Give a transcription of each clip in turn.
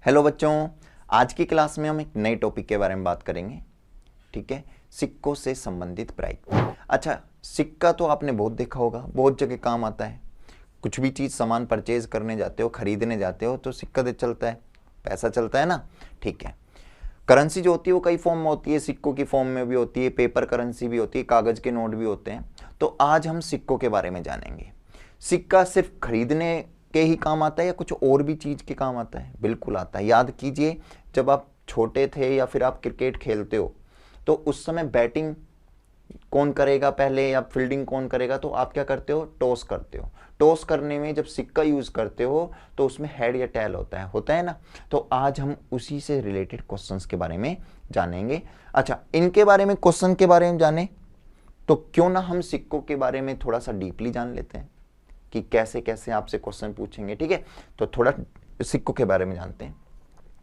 Hello बच्चों, आज की क्लास में हम एक नए टॉपिक के बारे में बात करेंगे। ठीक है, सिक्कों से संबंधित प्राइस। अच्छा, सिक्का तो आपने बहुत देखा होगा, बहुत जगह काम आता है। कुछ भी चीज़ सामान परचेज करने जाते हो, खरीदने जाते हो तो सिक्का दे चलता है, पैसा चलता है ना। ठीक है, करेंसी जो होती है वो कई फॉर्म में होती है, सिक्कों की फॉर्म में भी होती है, पेपर करेंसी भी होती है, कागज़ के नोट भी होते हैं। तो आज हम सिक्कों के बारे में जानेंगे। सिक्का सिर्फ खरीदने के ही काम आता है या कुछ और भी चीज़ के काम आता है? बिल्कुल आता है। याद कीजिए, जब आप छोटे थे या फिर आप क्रिकेट खेलते हो तो उस समय बैटिंग कौन करेगा पहले या फील्डिंग कौन करेगा, तो आप क्या करते हो? टॉस करते हो। टॉस करने में जब सिक्का यूज़ करते हो तो उसमें हेड या टेल होता है ना। तो आज हम उसी से रिलेटेड क्वेश्चंस के बारे में जानेंगे। अच्छा, इनके बारे में क्वेश्चन के बारे में जाने तो क्यों ना हम सिक्कों के बारे में थोड़ा सा डीपली जान लेते हैं कि कैसे कैसे आपसे क्वेश्चन पूछेंगे। ठीक है, तो थोड़ा सिक्कों के बारे में जानते हैं।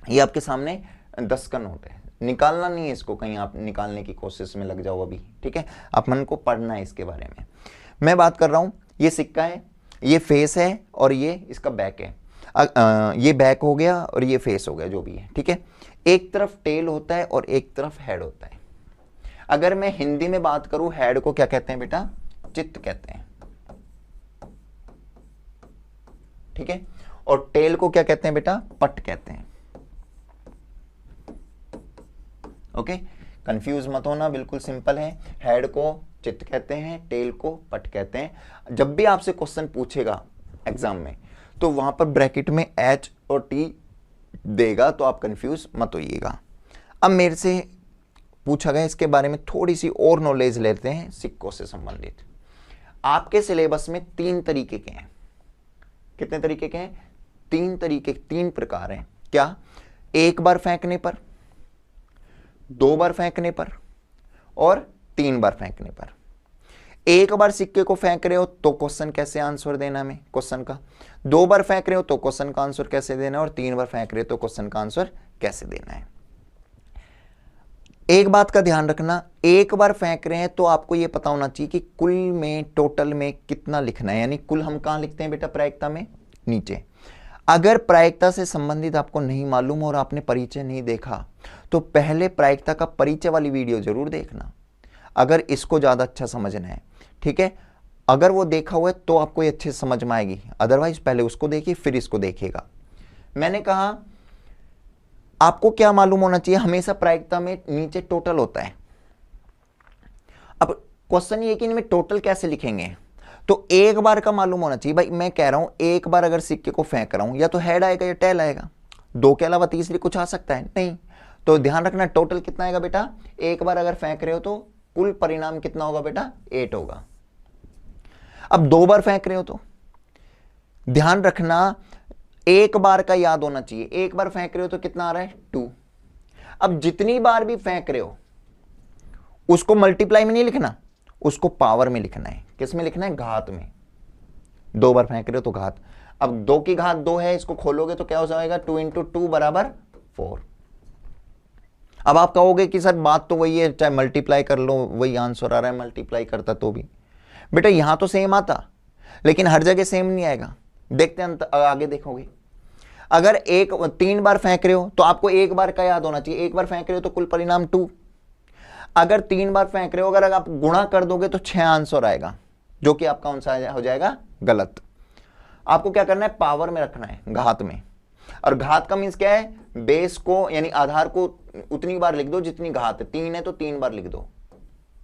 ये आपके सामने 10 का नोट है, निकालना नहीं है इसको, कहीं आप निकालने की कोशिश में लग जाओ अभी। ठीक है, आप मन को पढ़ना है इसके बारे में। मैं बात कर रहा हूँ, ये सिक्का है, ये फेस है और ये इसका बैक है। ये बैक हो गया और ये फेस हो गया, जो भी है। ठीक है, एक तरफ टेल होता है और एक तरफ हेड होता है। अगर मैं हिंदी में बात करूं, हेड को क्या कहते हैं बेटा? चित्त कहते हैं। ठीक है, और टेल को क्या कहते हैं बेटा? पट कहते हैं। ओके, कंफ्यूज मत होना, बिल्कुल सिंपल है। हेड को चित्त कहते हैं, टेल को पट कहते हैं। जब भी आपसे क्वेश्चन पूछेगा एग्जाम में तो वहां पर ब्रैकेट में एच और टी देगा, तो आप कंफ्यूज मत होइएगा। अब मेरे से पूछा गया, इसके बारे में थोड़ी सी और नॉलेज लेते हैं सिक्कों से संबंधित। आपके सिलेबस में 3 तरीके के हैं। कितने तरीके के हैं? 3 तरीके, 3 प्रकार हैं। क्या? एक बार फेंकने पर, 2 बार फेंकने पर और 3 बार फेंकने पर। एक बार सिक्के को फेंक रहे हो तो क्वेश्चन कैसे आंसर देना है क्वेश्चन का, 2 बार फेंक रहे हो तो क्वेश्चन का आंसर कैसे देना है, और 3 बार फेंक रहे हो तो क्वेश्चन का आंसर कैसे देना है। एक बात का ध्यान रखना, एक बार फेंक रहे हैं तो आपको यह पता होना चाहिए कि कुल में, टोटल में कितना लिखना है। यानी कुल हम कहां लिखते हैं बेटा? प्रायिकता में नीचे। अगर प्रायिकता से संबंधित आपको नहीं मालूम और आपने परिचय नहीं देखा तो पहले प्रायिकता का परिचय वाली वीडियो जरूर देखना, अगर इसको ज्यादा अच्छा समझना है। ठीक है, अगर वो देखा हुआ है तो आपको ये अच्छे से समझ में आएगी, अदरवाइज पहले उसको देखिए फिर इसको देखिएगा। मैंने कहा आपको क्या मालूम होना चाहिए, हमेशा प्रायिकता में नीचे टोटल होता है। अब क्वेश्चन ये कि इनमें टोटल कैसे लिखेंगे, तो एक बार का मालूम होना चाहिए। भाई मैं कह रहा हूं, एक बार अगर सिक्के को फेंक रहा हूं या तो हेड आएगा या टेल आएगा, 2 के अलावा तीसरी कुछ आ सकता है नहीं। तो ध्यान रखना, टोटल कितना आएगा बेटा? एक बार अगर फेंक रहे हो तो कुल परिणाम कितना होगा बेटा? 8 होगा। अब 2 बार फेंक रहे हो तो ध्यान रखना, एक बार का याद होना चाहिए। एक बार फेंक रहे हो तो कितना आ रहा है? 2। अब जितनी बार भी फेंक रहे हो उसको मल्टीप्लाई में नहीं लिखना, उसको पावर में लिखना है। किस में लिखना है? घात में। 2 बार फेंक रहे हो तो घात। अब 2 की घात 2 है, इसको खोलोगे तो क्या हो जाएगा? 2 × 2 = 4। अब आप कहोगे कि सर बात तो वही है, चाहे मल्टीप्लाई कर लो वही आंसर आ रहा है, मल्टीप्लाई करता तो भी। बेटा यहां तो सेम आता, लेकिन हर जगह सेम नहीं आएगा। देखते हैं आगे देखोगे। अगर 3 बार फेंक रहे हो तो आपको एक बार का याद होना चाहिए। एक बार फेंक रहे हो तो कुल परिणाम 2। अगर 3 बार फेंक रहे हो, अगर आप गुणा कर दोगे तो 6 आंसर आएगा, जो कि आपका कौन सा हो जाएगा? गलत। आपको क्या करना है? पावर में रखना है, घात में। और घात का मीन्स क्या है? बेस को यानी आधार को उतनी बार लिख दो जितनी घात है। 3 है तो 3 बार लिख दो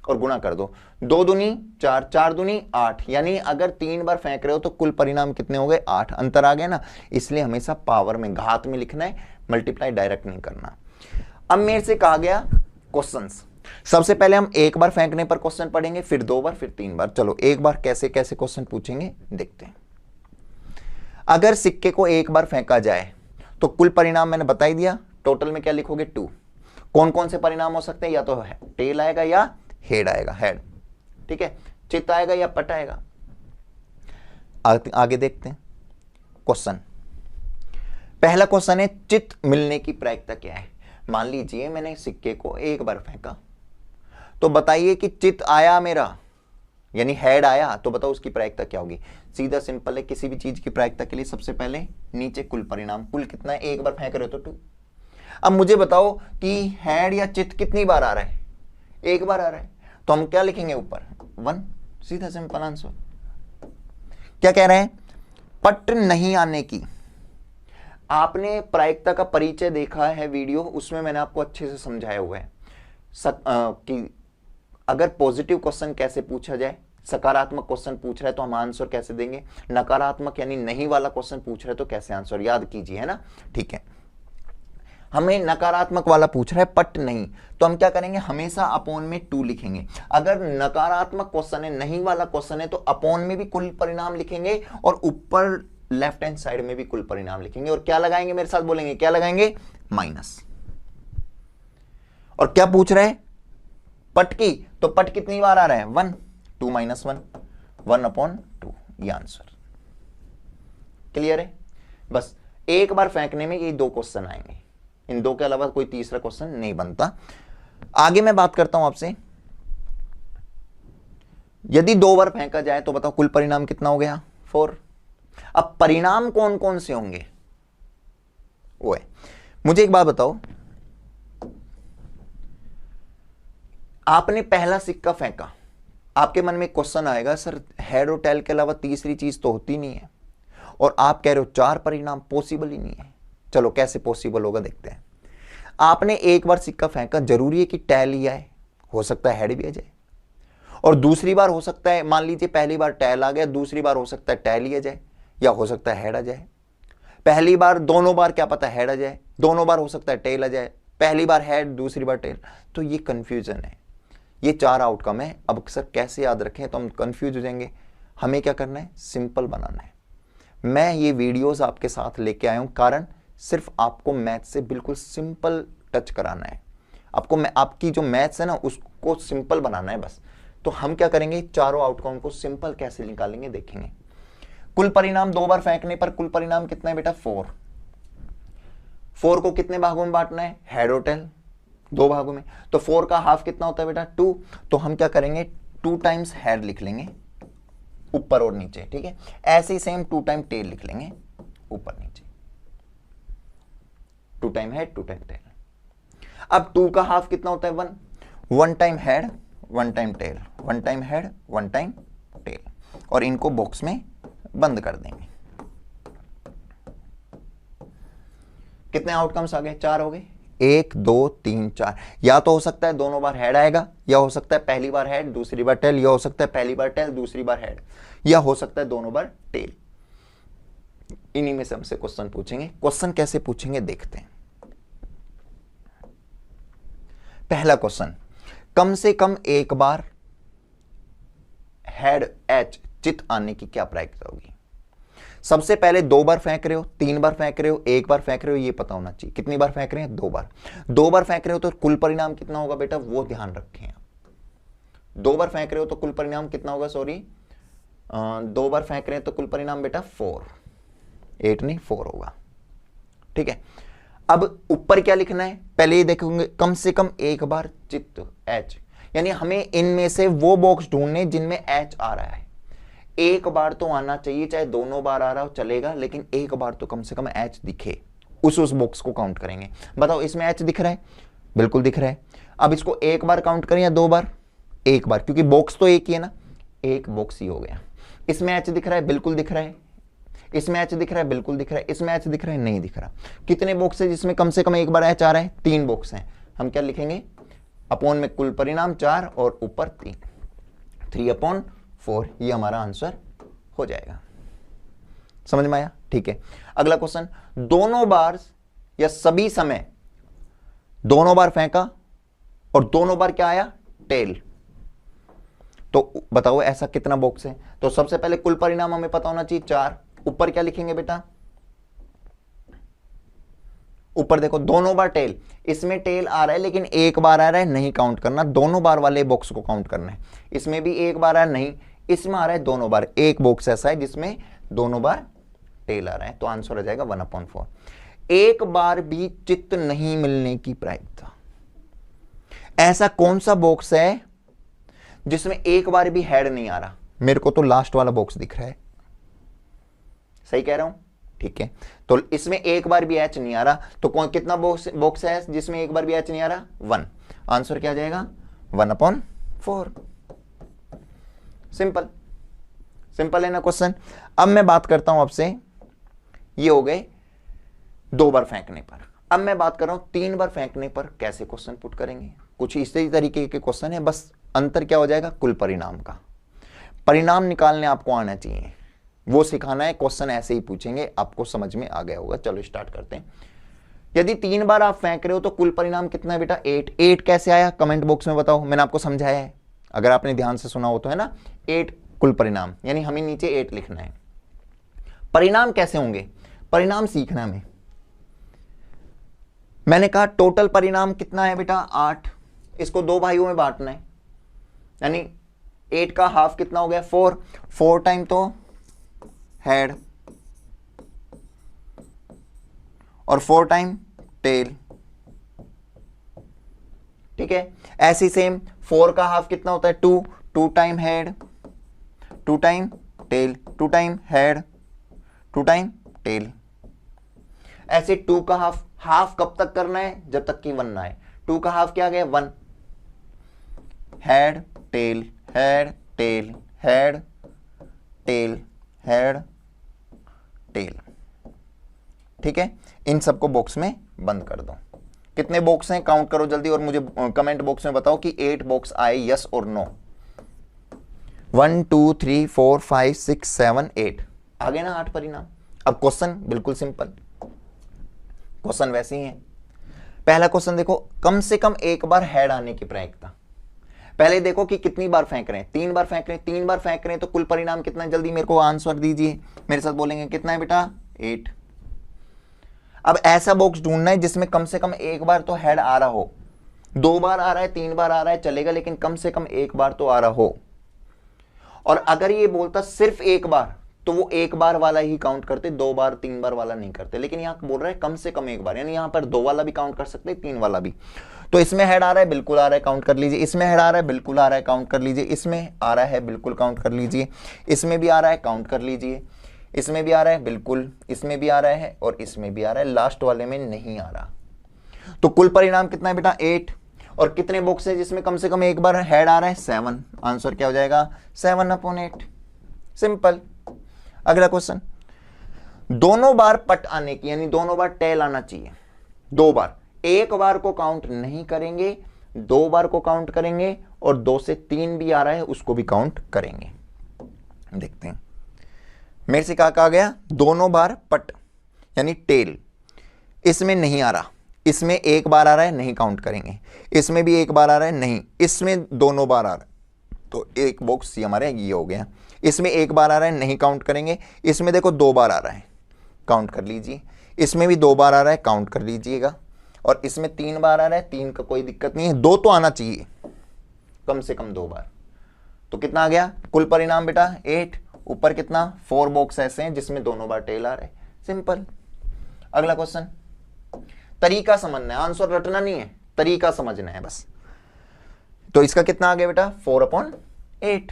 और गुणा कर दो। 2 दूनी 4, 4 दूनी 8। यानी अगर 3 बार फेंक रहे हो तो कुल परिणाम कितने हो गए? 8। अंतर आ गया ना। इसलिए हमेशा पावर में, घात में लिखना है, मल्टीप्लाई डायरेक्ट नहीं करना। अब मेरे से कहा गया क्वेश्चंस। सबसे पहले हम एक बार फेंकने पर क्वेश्चन पढ़ेंगे, फिर 2 बार, फिर 3 बार। चलो एक बार कैसे कैसे क्वेश्चन पूछेंगे देखते हैं। अगर सिक्के को एक बार फेंका जाए तो कुल परिणाम मैंने बता ही दिया। टोटल में क्या लिखोगे? 2। कौन कौन से परिणाम हो सकते हैं? या तो टेल आएगा या हेड आएगा, हेड। ठीक है, चित्त आएगा या पट आएगा। आगे देखते हैं क्वेश्चन। पहला क्वेश्चन है, चित्त मिलने की प्रायिकता क्या है? मान लीजिए मैंने सिक्के को एक बार फेंका, तो बताइए कि चित्त आया मेरा यानी हेड आया तो बताओ उसकी प्रायिकता क्या होगी। सीधा सिंपल है, किसी भी चीज की प्रायिकता के लिए सबसे पहले नीचे कुल परिणाम, कुल कितना है, एक बार फेंक रहे हो तो 2। अब मुझे बताओ कि हेड या चित्त कितनी बार आ रहा है, एक बार आ रहा है, तो हम क्या लिखेंगे ऊपर 1, सीधा सिंपल आंसर। क्या कह रहे हैं, पट नहीं आने की, आपने प्रायिकता का परिचय देखा है वीडियो, उसमें मैंने आपको अच्छे से समझाया हुआ है कि अगर पॉजिटिव क्वेश्चन कैसे पूछा जाए, सकारात्मक क्वेश्चन पूछ रहा है तो हम आंसर कैसे देंगे, नकारात्मक यानी नहीं वाला क्वेश्चन पूछ रहा है तो कैसे आंसर, याद कीजिए, है ना। ठीक है, हमें नकारात्मक वाला पूछ रहा है पट नहीं, तो हम क्या करेंगे, हमेशा अपोन में 2 लिखेंगे। अगर नकारात्मक क्वेश्चन है, नहीं वाला क्वेश्चन है, तो अपोन में भी कुल परिणाम लिखेंगे और ऊपर लेफ्ट हैंड साइड में भी कुल परिणाम लिखेंगे। और क्या लगाएंगे, मेरे साथ बोलेंगे, क्या लगाएंगे, माइनस। और क्या पूछ रहे हैं, पट की, तो पट कितनी बार आ रहा है 1, 2 - 1, 1/2, ये आंसर। क्लियर है। बस एक बार फेंकने में ये 2 क्वेश्चन आएंगे, इन 2 के अलावा कोई तीसरा क्वेश्चन नहीं बनता। आगे मैं बात करता हूं आपसे, यदि 2 बार फेंका जाए तो बताओ कुल परिणाम कितना हो गया 4। अब परिणाम कौन कौन से होंगे वो है, मुझे एक बात बताओ, आपने पहला सिक्का फेंका, आपके मन में क्वेश्चन आएगा, सर हेड और टेल के अलावा तीसरी चीज तो होती नहीं है, और आप कह रहे हो 4 परिणाम, पॉसिबल ही नहीं है। चलो कैसे पॉसिबल होगा देखते हैं। आपने एक बार सिक्का फेंका, जरूरी है कि टेल ही आए, हो सकता है हेड भी आ जाए, और दूसरी बार हो सकता है, मान लीजिए पहली बार टेल आ गया, दूसरी बार हो सकता है टेल ही आ जाए, या हो सकता है हेड आ जाए। पहली बार, दोनों बार क्या पता हेड आ जाए, दोनों बार हो सकता है टेल आ जाए, पहली बार हेड दूसरी बार टेल, तो ये कंफ्यूजन है। ये 4 आउटकम है। अब सर कैसे याद रखें, तो हम कंफ्यूज हो जाएंगे। हमें क्या करना है, सिंपल बनाना है। मैं ये वीडियोस आपके साथ लेके आया हूं, कारण सिर्फ आपको मैथ से बिल्कुल सिंपल टच कराना है। आपको आपकी जो मैथ्स है ना उसको सिंपल बनाना है बस। तो हम क्या करेंगे, चारों आउटकम को सिंपल कैसे निकालेंगे देखेंगे। कुल परिणाम 2 बार फेंकने पर कुल परिणाम कितना है बेटा 4। 4 को कितने भागों में बांटना है, हेड और टेल 2 भागों में, तो 4 का हाफ कितना होता है बेटा 2। तो हम क्या करेंगे, 2 टाइम्स हेड लिख लेंगे ऊपर और नीचे, ठीक है। ऐसे ही सेम 2 टाइम टेल लिख लेंगे ऊपर नीचे, 2 टाइम हेड 2 टाइम टेल। अब 2 का हाफ कितना होता है 1, 1 time head 1 time tail, 1 time head 1 time tail, और इनको बॉक्स में बंद कर देंगे। कितने आउटकम्स आ गए, 4 हो गए, 1 2 3 4। या तो हो सकता है दोनों बार हेड आएगा, या हो सकता है पहली बार हेड दूसरी बार टेल, या हो सकता है पहली बार टेल दूसरी बार हेड, या हो सकता है दोनों बार टेल। इन्हीं में से हमसे क्वेश्चन पूछेंगे। क्वेश्चन कैसे पूछेंगे देखते हैं। पहला क्वेश्चन, कम से कम एक बार हेड एच चित आने की क्या प्रायिकता होगी। सबसे पहले 2 बार फेंक रहे हो, 3 बार फेंक रहे हो, 1 बार फेंक रहे हो, ये पता होना चाहिए। कितनी बार फेंक रहे हैं, 2 बार। 2 बार फेंक रहे हो तो कुल परिणाम कितना होगा बेटा, वो ध्यान रखें आप। 2 बार फेंक रहे हो तो कुल परिणाम कितना होगा, सॉरी 2 बार फेंक रहे हैं तो कुल परिणाम बेटा 4, 8 नहीं 4 होगा, ठीक है। अब ऊपर क्या लिखना है, पहले ये देखोगे कम से कम एक बार चित्त एच, यानी हमें इनमें से वो बॉक्स ढूंढने जिनमें एच आ रहा है। एक बार तो आना चाहिए, चाहे दोनों बार आ रहा हो चलेगा, लेकिन एक बार तो कम से कम एच दिखे, उस बॉक्स को काउंट करेंगे। बताओ इसमें एच दिख रहा है, बिल्कुल दिख रहा है। अब इसको एक बार काउंट करें या 2 बार, एक बार, क्योंकि बॉक्स तो एक ही है ना, एक बॉक्स ही हो गया। इसमें एच दिख रहा है, बिल्कुल दिख रहा है। इसमें एच दिख रहा है, बिल्कुल दिख रहा है। इसमें एच दिख रहा है, नहीं दिख रहा। कितने बॉक्स है जिसमें कम से कम एक बार एच आ रहा है, 3 बॉक्स हैं। हम क्या लिखेंगे, अपॉन में कुल परिणाम 4 और ऊपर 3, 3/4, ये हमारा आंसर हो जाएगा। समझ में आया, ठीक है। अगला क्वेश्चन, दोनों बार या सभी समय दोनों बार फेंका और दोनों बार क्या आया, टेल, तो बताओ ऐसा कितना बॉक्स है। तो सबसे पहले कुल परिणाम हमें पता होना चाहिए 4, ऊपर क्या लिखेंगे बेटा, ऊपर देखो दोनों बार टेल, इसमें टेल आ रहा है लेकिन एक बार आ रहा है, नहीं काउंट करना, दोनों बार वाले बॉक्स को काउंट करना है। इसमें भी एक बार आ रहा है, नहीं, इसमें आ रहा है दोनों बार। एक बॉक्स ऐसा है जिसमें दोनों बार टेल आ रहा है, तो आंसर आ जाएगा 1/4। एक बार भी चित्त नहीं मिलने की प्रायिकता, ऐसा कौन सा बॉक्स है जिसमें एक बार भी हेड नहीं आ रहा? मेरे को तो लास्ट वाला बॉक्स दिख रहा है, सही कह रहा हूं? ठीक है, तो इसमें एक बार भी एच नहीं आ रहा, तो कौन कितना बॉक्स है जिसमें एक बार भी एच नहीं आ रहा? 1। आंसर क्या जाएगा? 1/4। सिंपल, सिंपल है ना क्वेश्चन। अब मैं बात करता हूं आपसे, ये हो गए 2 बार फेंकने पर। अब मैं बात कर रहा हूं 3 बार फेंकने पर कैसे क्वेश्चन पुट करेंगे। कुछ इसी तरीके के क्वेश्चन है, बस अंतर क्या हो जाएगा? कुल परिणाम का परिणाम निकालने आपको आना चाहिए, वो सिखाना है। क्वेश्चन ऐसे ही पूछेंगे, आपको समझ में आ गया होगा। चलो स्टार्ट करते हैं। यदि 3 बार आप फेंक रहे हो तो कुल परिणाम कितना है बेटा? 8। 8 कैसे आया? कमेंट बॉक्स में बताओ, मैंने आपको समझाया है, अगर आपने ध्यान से सुना हो तो, है ना। 8 कुल परिणाम, यानी हमें नीचे 8 लिखना है। परिणाम कैसे होंगे? परिणाम सीखना में मैंने कहा टोटल परिणाम कितना है बेटा? 8। इसको 2 भाइयों में बांटना है, यानी 8 का हाफ कितना हो गया? 4। 4 टाइम तो हेड और 4 टाइम टेल, ठीक है। ऐसी सेम 4 का हाफ कितना होता है? 2। 2 time head, 2 time tail, 2 time head, 2 time tail. ऐसे 2 का हाफ, हाफ कब तक करना है? जब तक कि 1 ना आए। 2 का हाफ क्या आ गया? 1। Head tail, head tail, head tail, head tail, ठीक है। इन सबको बॉक्स में बंद कर दो। कितने बॉक्स हैं काउंट करो जल्दी, और मुझे कमेंट बॉक्स में बताओ कि 8 बॉक्स आए, यस और नो। 1 2 3 4 5 6 7 8 आ गए ना 8 परिणाम। अब क्वेश्चन बिल्कुल सिंपल, क्वेश्चन वैसे ही है। पहला क्वेश्चन देखो, कम से कम एक बार हेड आने की प्रायिकता। पहले देखो कि कितनी बार फेंक रहे हैं, 3 बार फेंक रहे हैं। 3 बार फेंक रहे हैं तो कुल परिणाम कितना है? जल्दी मेरे को आंसर दीजिए, मेरे साथ बोलेंगे कितना है बेटा? 8। अब ऐसा बॉक्स ढूंढना है जिसमें कम से कम एक बार तो हेड आ रहा हो। 2 बार आ रहा है, 3 बार आ रहा है चलेगा, लेकिन कम से कम एक बार तो आ रहा हो। और अगर ये बोलता सिर्फ एक बार तो वो एक बार वाला ही काउंट करते, 2 बार 3 बार वाला नहीं करते। लेकिन यहां बोल रहा है कम से कम एक बार, यानी यहां पर 2 वाला भी काउंट कर सकते, 3 वाला भी। तो इसमें हेड आ रहा है, बिल्कुल आ रहा है, काउंट कर लीजिए। इसमें हेड आ रहा है, बिल्कुल आ रहा है, काउंट कर लीजिए। इसमें आ रहा है, बिल्कुल काउंट कर लीजिए। इसमें भी आ रहा है, काउंट कर लीजिए। इसमें भी आ रहा है, बिल्कुल। इसमें भी आ रहा है और इसमें भी आ रहा है, लास्ट वाले में नहीं आ रहा। तो कुल परिणाम कितना है बेटा? 8। और कितने बॉक्स है जिसमें कम से कम एक बार हेड आ रहा है? 7। आंसर क्या हो जाएगा? 7/8। सिंपल। अगला क्वेश्चन, दोनों बार पट आने की, यानी दोनों बार टेल आना चाहिए। 2 बार, एक बार को काउंट नहीं करेंगे, 2 बार को काउंट करेंगे, और 2 से 3 भी आ रहा है उसको भी काउंट करेंगे। देखते हैं मेरे से क्या कहा गया? दोनों बार पट यानी टेल, इसमें नहीं आ रहा। इसमें एक बार आ रहा है, नहीं काउंट करेंगे। इसमें भी एक बार आ रहा है, नहीं। इसमें दोनों बार आ रहा है, तो एक बॉक्स हमारे ये हो गया। इसमें एक बार आ रहा है, नहीं काउंट करेंगे। इसमें देखो 2 बार आ रहा है, काउंट कर लीजिए। इसमें भी 2 बार आ रहा है, काउंट कर लीजिएगा। और इसमें 3 बार आ रहा है, 3 का कोई दिक्कत नहीं है, 2 तो आना चाहिए, कम से कम 2 बार। तो कितना आ गया कुल परिणाम बेटा? 8। ऊपर कितना? 4 बॉक्स ऐसे हैं जिसमें दोनों बार टेल आ रहा है। सिंपल। अगला क्वेश्चन, तरीका समझना है, आंसर रटना नहीं है, तरीका समझना है बस। तो इसका कितना आ गया बेटा? 4/8।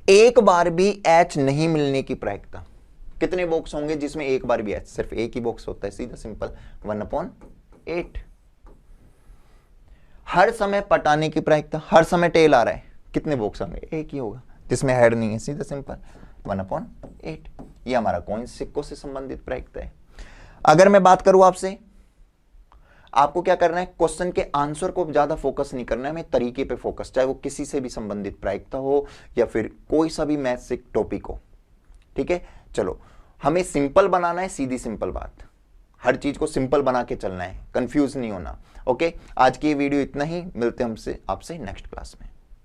एक बार भी एच नहीं मिलने की प्रायिकता। कितने बॉक्स होंगे जिसमें एक बार भी एच? सिर्फ एक ही बॉक्स होता है, सीधा सिंपल, 1/8। हर समय पटाने की प्रायिकता, हर समय टेल आ रहा है, कितने बॉक्स होंगे? एक ही होगा, जिसमें हेड नहीं है, सीधा सिंपल 1/8। ये हमारा कॉइन सिक्कों से संबंधित प्रायिकता है। अगर मैं बात करूं आपसे, आपको क्या करना है? क्वेश्चन के आंसर को ज्यादा फोकस नहीं करना है, हमें तरीके पे फोकस, चाहे वो किसी से भी संबंधित प्रायिकता हो या फिर कोई सा भी मैथ से टॉपिक हो, ठीक है। चलो, हमें सिंपल बनाना है, सीधी सिंपल बात, हर चीज को सिंपल बना के चलना है, कंफ्यूज नहीं होना। ओके, आज की वीडियो इतना ही, मिलते हैं हमसे आपसे नेक्स्ट क्लास में।